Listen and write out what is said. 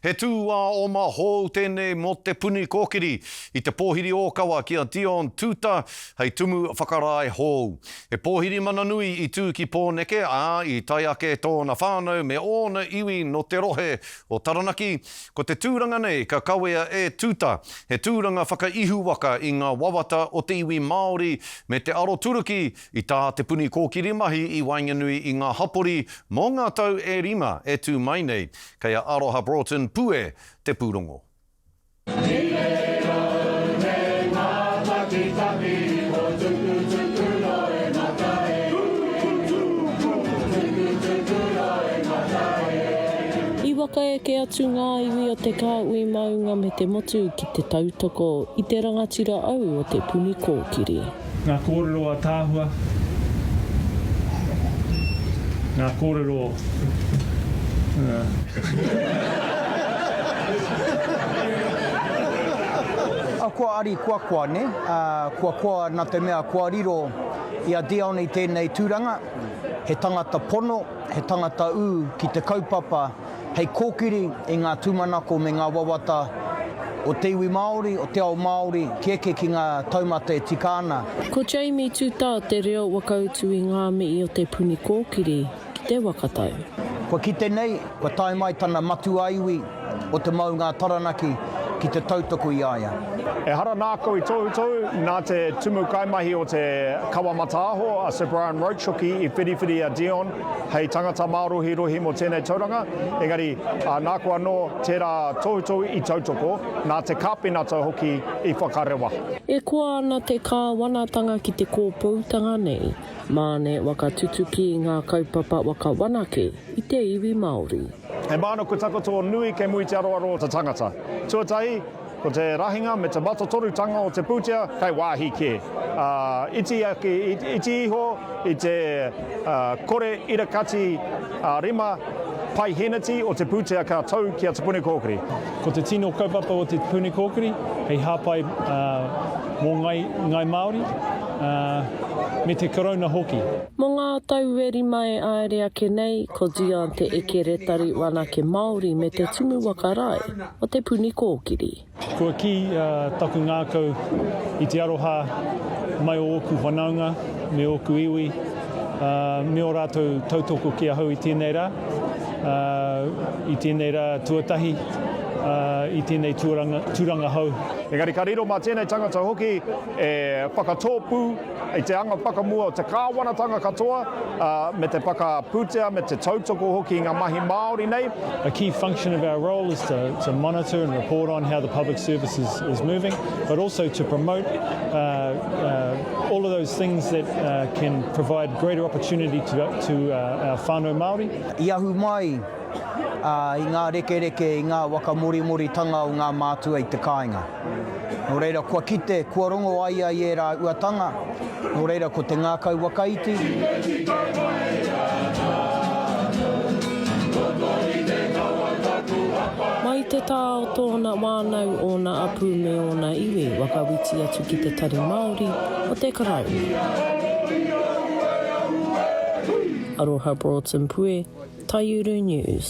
He tūā o mā hou tēnei mo Te Puni Kōkiri I te pōwhiri o kawa kia Dion Tuuta hei Tumu Whakarae hou. He pōwhiri mana nui I tū ki Pōneke I tai ake tōna whānau me ōna iwi no te rohe o Taranaki. Ko te tūranga nei ka kawea e Tuuta. He tūranga whakaihu waka I ngā wawata o te iwi Māori me te aro turuki I tā Te Puni Kōkiri mahi I wainganui I ngā hapori mō ngā tau e rima e tū mai nei. Kei Aroha Broughton-Pue te pūrongo. I waka e ke atu ngā iwi o te kāui maunga me te motu ki te tautoko I te rangatira au o Te Puni Kōkiri. Ngā kōrero a tāhua. Ngā kōrero... Kua ari kua ne, kua nā te mea kua riro I a Dion I tēnei tūranga, he tangata pono, he tangata ū ki te kaupapa, hei kōkiri I ngā tūmanako me ngā wawata o te iwi Māori, o te ao Māori, ki ki ngā taumata e tikāna. Ko Jamie Tuuta te reo wakautu I ngā mii o Te Puni Kōkiri ki te wakatau. Kua ki tenei, kua tae mai tana matu aiwi o te maunga Taranaki ki te tautoko I aia. E hara nāko I tohu nā te tumu kaimahi o te kawamata aho a Sir Brian Roach hoki I whiriwhiri a Dion hei tangata mārohi mo tēnei tauranga. Engari, nāko anō tērā tohu I tautoko nā te kāpenata hoki I whakarewa. E kua ana te kāwanatanga ki te kōpūtanga nei, māne waka tutuki I ngā kaupapa waka wanake I te iwi Māori. He māna ko takoto nui ke mui te aroaro o te tangata. Tuatahi, ko te rahinga me te matatorutanga o te pūtea, kei wāhi ke. Iti iho I te kore irakati rima pai henati o te pūtea ka tau ki a Te Puni Kōkiri. Ko te tino kaupapa o Te Puni Kōkiri, hei hāpai mō ngai Māori, me te korona hoki. Mō ngā tau e rima e aere ake nei, ko Dion te eke retari wanake Māori me te Tumu Whakarae o Te Puni Kōkiri. Kua ki taku ngākau I te aroha mai o oku whanaunga, me oku iwi, me o rātou tautoko ki ahau I tēnei rā, I tēnei rā tuatahi, I tēnei tūranga hau. Engari ka riro mā tēnei tangata hoki e whakatōpū I te anga whakamua o te kāwanatanga katoa me te whakapūtea, me te tautoko hoki I ngā mahi Māori nei. A key function of our role is to monitor and report on how the public service is moving, but also to promote all of those things that can provide greater opportunity to our whānau Māori. I ahu mai I ngā reke I ngā waka mori tanga o ngā mātua I te kāinga. Nō reira, kua kite, kua rongo ai e rā uatanga. Nō reira, ko te ngākau wakaiti. Mai te tā o tōna whānau o na apu me o na iwi wakawiti atu ki te tari Māori o te karau. Aroha Broughton-Pue, Taiuru News.